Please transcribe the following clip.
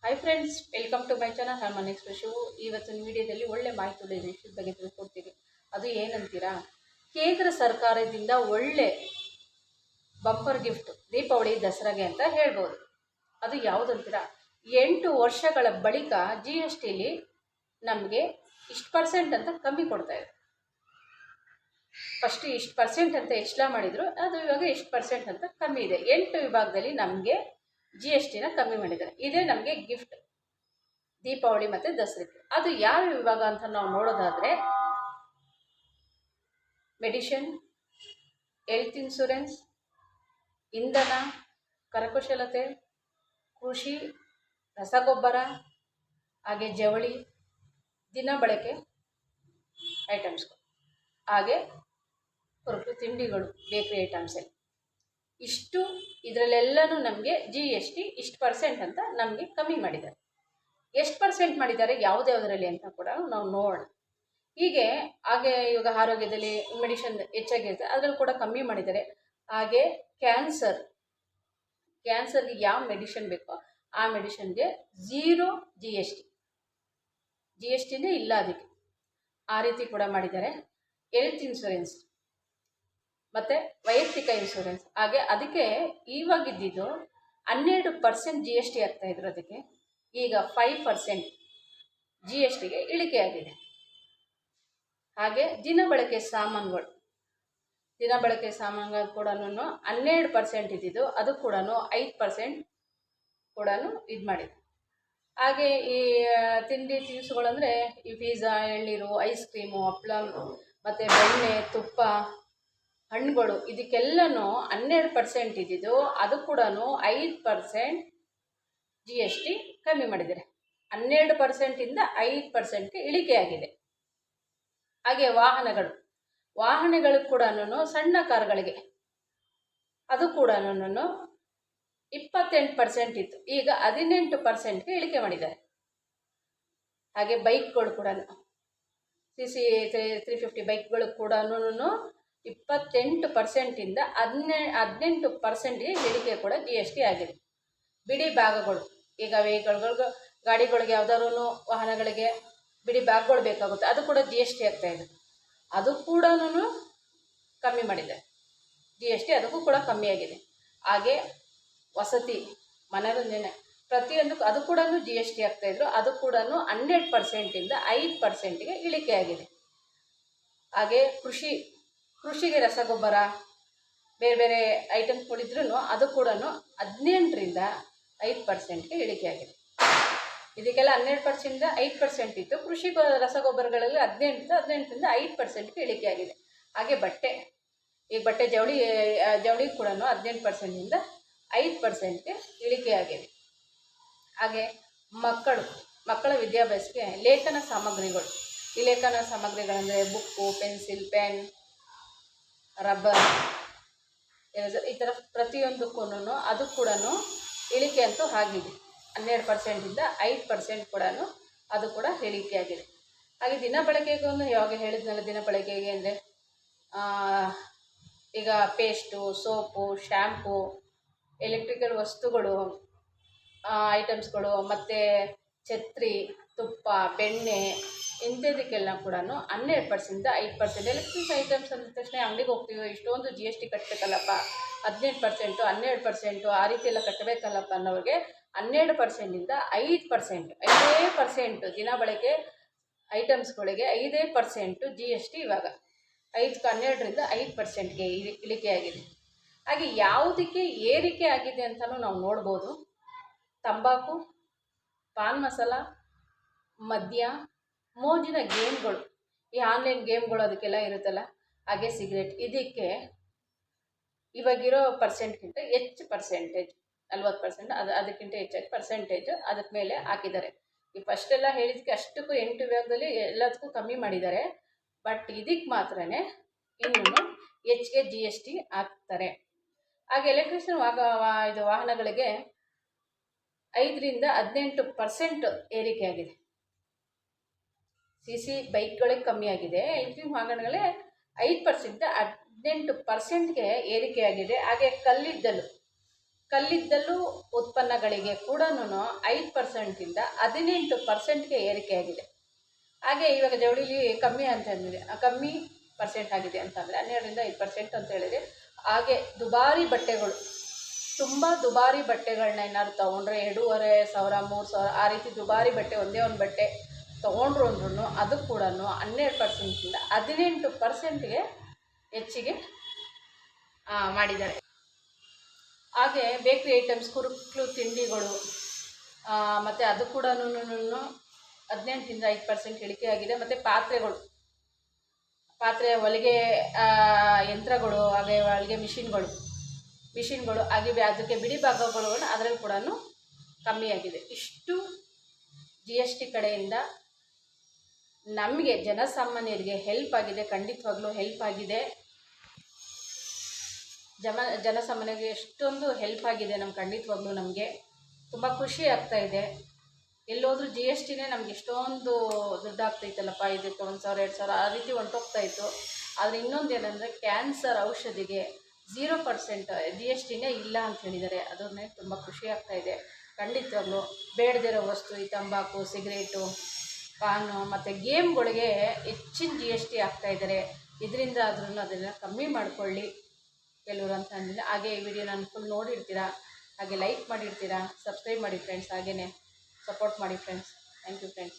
Hi friends, welcome to my channel Harman express. ಇವತ್ತಿನ ವಿಡಿಯೋದಲ್ಲಿ ಒಳ್ಳೆ ಮಾಹಿತಿ ಉಳಿದ ವಿಷಯದ ಬಗ್ಗೆ ತಿಳ್ಕೊಡ್ತೀವಿ. ಅದು ಏನಂತೀರಾ, ಕೇಂದ್ರ ಸರ್ಕಾರದಿಂದ ಒಳ್ಳೆ ಬಂಪರ್ ಗಿಫ್ಟ್ ದೀಪಾವಳಿ ದಸರಾಗೆ ಅಂತ ಹೇಳ್ಬೋದು. ಅದು ಯಾವುದಂತೀರಾ, 8 ವರ್ಷಗಳ ಬಳಿಕ GSTಲಿ ನಮಗೆ ಇಷ್ಟು ಪರ್ಸೆಂಟ್ ಅಂತ ಕಮ್ಮಿ ಕೊಡ್ತಾಯಿದೆ. ಫಸ್ಟ್ ಇಷ್ಟು ಪರ್ಸೆಂಟ್ ಅಂತ ಎಕ್ಸ್ಟ್ರಾ ಮಾಡಿದರು, ಅದು ಇವಾಗ ಇಷ್ಟು ಪರ್ಸೆಂಟ್ ಅಂತ ಕಮ್ಮಿ ಇದೆ. 8 ವಿಭಾಗದಲ್ಲಿ ನಮಗೆ GSTನ ಕಮ್ಮಿ ಮಾಡಿದ್ದಾರೆ. ಇದೇ ನಮಗೆ ಗಿಫ್ಟ್ ದೀಪಾವಳಿ ಮತ್ತು ದಸರಾಕ್ಕೆ. ಅದು ಯಾವ ವಿಭಾಗ ಅಂತ ನಾವು ನೋಡೋದಾದರೆ, ಮೆಡಿಷನ್, ಹೆಲ್ತ್ ಇನ್ಶೂರೆನ್ಸ್, ಇಂಧನ, ಕರಕುಶಲತೆ, ಕೃಷಿ, ರಸಗೊಬ್ಬರ, ಹಾಗೆ ಜವಳಿ, ದಿನ ಬಳಕೆ ಐಟಮ್ಸ್ಗಳು, ಹಾಗೆ ಹೊರತು ತಿಂಡಿಗಳು, ಬೇಕ್ರಿ ಐಟಮ್ಸಲ್ಲಿ ಇಷ್ಟು ಇದರಲ್ಲೆಲ್ಲನೂ ನಮಗೆ GST ಇಷ್ಟು ಪರ್ಸೆಂಟ್ ಅಂತ ನಮಗೆ ಕಮ್ಮಿ ಮಾಡಿದ್ದಾರೆ. ಎಷ್ಟು ಪರ್ಸೆಂಟ್ ಮಾಡಿದ್ದಾರೆ ಯಾವುದ್ಯಾವುದರಲ್ಲಿ ಅಂತ ಕೂಡ ನಾವು ನೋಡೋಣ. ಹಾಗೆ ಇವಾಗ ಆರೋಗ್ಯದಲ್ಲಿ ಮೆಡಿಷನ್ ಹೆಚ್ಚಾಗಿರುತ್ತೆ, ಅದರಲ್ಲಿ ಕೂಡ ಕಮ್ಮಿ ಮಾಡಿದ್ದಾರೆ. ಹಾಗೆ ಕ್ಯಾನ್ಸರ್ಗೆ ಯಾವ ಮೆಡಿಷನ್ ಬೇಕೋ ಆ ಮೆಡಿಷನ್ಗೆ 0 GSTನೇ ಇಲ್ಲ ಅದಕ್ಕೆ, ಆ ರೀತಿ ಕೂಡ ಮಾಡಿದ್ದಾರೆ. ಹೆಲ್ತ್ ಇನ್ಶೂರೆನ್ಸ್ ಮತ್ತು ವೈಯಕ್ತಿಕ ಇನ್ಶೂರೆನ್ಸ್, ಹಾಗೆ ಅದಕ್ಕೆ ಇವಾಗಿದ್ದಿದ್ದು 12% GST ಆಗ್ತಾಯಿದ್ರು, ಅದಕ್ಕೆ ಈಗ 5% GSTಗೆ ಇಳಿಕೆಯಾಗಿದೆ. ಹಾಗೆ ದಿನಬಳಕೆ ಸಾಮಾನುಗಳು ಕೂಡ 12% ಇದ್ದಿದ್ದು ಅದು ಕೂಡ 5% ಕೂಡ ಇದು ಮಾಡಿದೆ. ಹಾಗೆ ಈ ತಿಂಡಿ ತಿನಿಸುಗಳಂದರೆ ಈ ಪಿಜ್ಜಾ, ಎಳ್ನೀರು, ಐಸ್ ಕ್ರೀಮು, ಹಪ್ಪಳ ಮತ್ತು ಬೆಣ್ಣೆ, ತುಪ್ಪ, ಹಣ್ಣುಗಳು, ಇದಕ್ಕೆಲ್ಲನೂ 12% ಇದ್ದಿದ್ದು ಅದು ಕೂಡ 5% GST ಕಮ್ಮಿ ಮಾಡಿದ್ದಾರೆ. 12%ಇಂದ 5%ಗೆ ಇಳಿಕೆಯಾಗಿದೆ. ಹಾಗೆ ವಾಹನಗಳು ಕೂಡ ಸಣ್ಣ ಕಾರ್ಗಳಿಗೆ ಅದು ಕೂಡ 28% ಇತ್ತು, ಈಗ 18%ಗೆ ಇಳಿಕೆ ಮಾಡಿದ್ದಾರೆ. ಹಾಗೆ ಬೈಕ್ಗಳು ಕೂಡ CC 350 ಬೈಕ್ಗಳು ಕೂಡ 28%ಇಂದ 18%ಗೆ ಇಳಿಕೆ ಕೂಡ GST ಆಗಿದೆ. ಬಿಡಿ ಭಾಗಗಳು, ಈಗ ಗಾಡಿಗಳಿಗೆ ಯಾವ್ದಾದ್ರು ವಾಹನಗಳಿಗೆ ಬಿಡಿ ಬ್ಯಾಗ್ಗಳು ಬೇಕಾಗುತ್ತೆ, ಅದು ಕೂಡ GST ಆಗ್ತಾಯಿದೆ, ಅದು ಕೂಡ ಕಮ್ಮಿ ಮಾಡಿದೆ. GST ಅದಕ್ಕೂ ಕೂಡ ಕಮ್ಮಿ ಆಗಿದೆ. ಹಾಗೆ ವಸತಿ, ಮನೋರಂಜನೆ ಪ್ರತಿಯೊಂದಕ್ಕೂ ಅದು ಕೂಡ GST ಆಗ್ತಾಯಿದ್ರು, ಅದು ಕೂಡ 100%ಇಂದ 5%ಗೆ ಇಳಿಕೆ ಆಗಿದೆ. ಹಾಗೆ ಕೃಷಿಗೆ ರಸಗೊಬ್ಬರ ಬೇರೆ ಬೇರೆ ಐಟಮ್ಸ್ಗಳಿದ್ರೂ ಅದು ಕೂಡ 18%ರಿಂದ 5%ಗೆ ಇಳಿಕೆಯಾಗಿದೆ. ಇದಕ್ಕೆಲ್ಲ 12%ರಿಂದ 5% ಇತ್ತು, ಕೃಷಿ ರಸಗೊಬ್ಬರಗಳಲ್ಲಿ 18%ರಿಂದ 5%ಗೆ ಇಳಿಕೆಯಾಗಿದೆ. ಹಾಗೆ ಬಟ್ಟೆ ಜವಳಿ ಕೂಡ 18%ರಿಂದ 5%ಗೆ ಇಳಿಕೆಯಾಗಿದೆ. ಹಾಗೆ ಮಕ್ಕಳ ವಿದ್ಯಾಭ್ಯಾಸಕ್ಕೆ ಲೇಖನ ಸಾಮಗ್ರಿಗಳು, ಈ ಲೇಖನ ಸಾಮಗ್ರಿಗಳಂದರೆ ಬುಕ್ಕು, ಪೆನ್ಸಿಲ್, ಪೆನ್, ರಬ್ಬರ್, ಈ ಥರ ಪ್ರತಿಯೊಂದಕ್ಕೂ ಅದು ಕೂಡ ಇಳಿಕೆ ಅಂತೂ ಆಗಿದೆ. 12%ಇಂದ 5% ಕೂಡ ಅದು ಕೂಡ ಇಳಿಕೆಯಾಗಿದೆ. ಹಾಗೆ ದಿನ ಬಳಕೆಗೂ ಯಾವಾಗ ಹೇಳಿದ್ನಲ್ಲ, ದಿನ ಬಳಕೆಗೆ ಅಂದರೆ ಈಗ ಪೇಸ್ಟು, ಸೋಪು, ಶ್ಯಾಂಪು, ಎಲೆಕ್ಟ್ರಿಕಲ್ ವಸ್ತುಗಳು ಐಟಮ್ಸ್ಗಳು, ಮತ್ತು ಛತ್ರಿ, ತುಪ್ಪ, ಬೆಣ್ಣೆ ಇಂಥದಕ್ಕೆಲ್ಲ ಕೂಡ 12%ರಿಂದ 5%. ಎಲೆಕ್ಟ್ರಿಕ್ ಐಟಮ್ಸ್ ಅಂದ ತಕ್ಷಣ ಅಂಗಡಿಗೆ ಹೋಗ್ತೀವಿ, ಇಷ್ಟೊಂದು GST ಕಟ್ಟಬೇಕಲ್ಲಪ್ಪ, 18%, 12% ಆ ರೀತಿ ಎಲ್ಲ ಕಟ್ಟಬೇಕಲ್ಲಪ್ಪ ಅನ್ನೋರಿಗೆ 12%ರಿಂದ 5% ದಿನ ಬಳಕೆ ಐಟಮ್ಸ್ಗಳಿಗೆ 5% GST ಇವಾಗ 12ರಿಂದ 5%ಗೆ ಇಳಿಕೆಯಾಗಿದೆ. ಹಾಗೆ ಯಾವುದಕ್ಕೆ ಏರಿಕೆ ಆಗಿದೆ ಅಂತಲೂ ನಾವು ನೋಡ್ಬೋದು. ತಂಬಾಕು, ಪಾನ್ ಮಸಾಲ, ಮದ್ಯ, ಮೋಜಿನ ಗೇಮ್ಗಳು, ಈ ಆನ್ಲೈನ್ ಗೇಮ್ಗಳು ಅದಕ್ಕೆಲ್ಲ ಇರುತ್ತಲ್ಲ, ಹಾಗೆ ಸಿಗರೇಟ್, ಇದಕ್ಕೆ ಇವಾಗಿರೋ ಪರ್ಸೆಂಟ್ಗಿಂತ ಹೆಚ್ಚು ಪರ್ಸೆಂಟೇಜ್ 40%, ಅದಕ್ಕಿಂತ ಹೆಚ್ಚಾಗಿ ಪರ್ಸೆಂಟೇಜ್ ಅದಕ್ಕೆ ಮೇಲೆ ಹಾಕಿದ್ದಾರೆ. ಈ ಫಸ್ಟೆಲ್ಲ ಹೇಳಿದ್ದಕ್ಕೆ ಅಷ್ಟಕ್ಕೂ 8 ವಿಭಾಗದಲ್ಲಿ ಎಲ್ಲದಕ್ಕೂ ಕಮ್ಮಿ ಮಾಡಿದ್ದಾರೆ, ಬಟ್ ಇದಕ್ಕೆ ಮಾತ್ರ ಇನ್ನೂ ಹೆಚ್ಚಿಗೆ GST ಹಾಕ್ತಾರೆ. ಹಾಗೆ ಎಲೆಕ್ಟ್ರಿಷಿಯನ್ ವಾಹನಗಳಿಗೆ 5ರಿಂದ 18% ಏರಿಕೆ ಆಗಿದೆ. CC ಬೈಕ್ಗಳಿಗೆ ಕಮ್ಮಿ ಆಗಿದೆ, ಎಲೆಕ್ಟ್ರಿಕ್ ವಾಹನಗಳೇ 5%ರಿಂದ 18%ಗೆ ಏರಿಕೆಯಾಗಿದೆ. ಹಾಗೆ ಕಲ್ಲಿದ್ದಲು ಕಲ್ಲಿದ್ದಲು ಉತ್ಪನ್ನಗಳಿಗೆ ಕೂಡ 5%ಇಂದ 18%ಗೆ ಏರಿಕೆಯಾಗಿದೆ. ಹಾಗೆ ಇವಾಗ ಜವಳಿಲಿ ಕಮ್ಮಿ ಅಂತಂದರೆ ಕಮ್ಮಿ ಪರ್ಸೆಂಟ್ ಆಗಿದೆ ಅಂತಂದರೆ 12ರಿಂದ 5% ಅಂತ ಹೇಳಿದರೆ, ಹಾಗೆ ದುಬಾರಿ ಬಟ್ಟೆಗಳು, ತುಂಬ ದುಬಾರಿ ಬಟ್ಟೆಗಳನ್ನ ಏನಾದ್ರು ತೊಗೊಂಡ್ರೆ 2500 3000 ಆ ರೀತಿ ದುಬಾರಿ ಬಟ್ಟೆ, ಒಂದೇ ಒಂದು ಬಟ್ಟೆ ತೊಗೊಂಡ್ರು ಅಂದ್ರೂ ಅದು ಕೂಡ 12%ಇಂದ 18%ಗೆ ಹೆಚ್ಚಿಗೆ ಮಾಡಿದ್ದಾರೆ. ಹಾಗೆ ಬೇಕ್ರಿ ಐಟಮ್ಸ್, ಕುರುಕಲು ತಿಂಡಿಗಳು ಮತ್ತು ಅದು ಕೂಡ 18ರಿಂದ 5% ಇಳಿಕೆಯಾಗಿದೆ. ಮತ್ತು ಪಾತ್ರೆ ಹೊಲಿಗೆ ಯಂತ್ರಗಳು, ಹಾಗೆ ಹೊಲಿಗೆ ಮಿಷಿನ್ಗಳು ಹಾಗೆ ಅದಕ್ಕೆ ಬಿಡಿ ಭಾಗಗಳು ಅದರಲ್ಲಿ ಕೂಡ ಕಮ್ಮಿಯಾಗಿದೆ. ಇಷ್ಟು GST ಕಡೆಯಿಂದ ನಮಗೆ ಜನಸಾಮಾನ್ಯರಿಗೆ ಹೆಲ್ಪ್ ಆಗಿದೆ, ಖಂಡಿತವಾಗ್ಲೂ ಹೆಲ್ಪ್ ಆಗಿದೆ. ಜನಸಾಮಾನ್ಯರಿಗೆ ಎಷ್ಟೊಂದು ಹೆಲ್ಪ್ ಆಗಿದೆ ಖಂಡಿತವಾಗ್ಲೂ ನಮಗೆ ತುಂಬ ಖುಷಿ ಆಗ್ತಾಯಿದೆ. ಎಲ್ಲೋದ್ರೂ GSTನೇ ನಮ್ಗೆ ಎಷ್ಟೊಂದು ದುಡ್ಡು ಆಗ್ತೈತಲ್ಲಪ್ಪ, ಇದಕ್ಕೆ 1000 2000 ಆ ರೀತಿ ಹೊಂಟೋಗ್ತಾಯಿತ್ತು. ಆದರೆ ಇನ್ನೊಂದು ಏನಂದರೆ ಕ್ಯಾನ್ಸರ್ ಔಷಧಿಗೆ 0% GSTನೇ ಇಲ್ಲ ಅಂತ ಹೇಳಿದ್ದಾರೆ. ಅದನ್ನೇ ತುಂಬ ಖುಷಿ ಆಗ್ತಾಯಿದೆ. ಖಂಡಿತವಾಗ್ಲೂ ಬೇಡದಿರೋ ವಸ್ತು, ಈ ತಂಬಾಕು, ಸಿಗರೇಟು, ಪಾನು ಮತ್ತು ಗೇಮ್ಗಳಿಗೆ ಹೆಚ್ಚಿನ GST ಆಗ್ತಾಯಿದ್ದಾರೆ. ಇದರಿಂದ ಆದ್ರೂ ಅದನ್ನು ಕಮ್ಮಿ ಮಾಡಿಕೊಳ್ಳಿ ಕೆಲವರು ಅಂತ ಅಂದಿಲ್ಲ. ಹಾಗೆ ಈ ವಿಡಿಯೋ ನಾನು ಫುಲ್ ನೋಡಿರ್ತೀರಾ, ಹಾಗೆ ಲೈಕ್ ಮಾಡಿರ್ತೀರಾ, ಸಬ್ಸ್ಕ್ರೈಬ್ ಮಾಡಿ ಫ್ರೆಂಡ್ಸ್, ಹಾಗೆಯೇ ಸಪೋರ್ಟ್ ಮಾಡಿ ಫ್ರೆಂಡ್ಸ್. Thank you friends.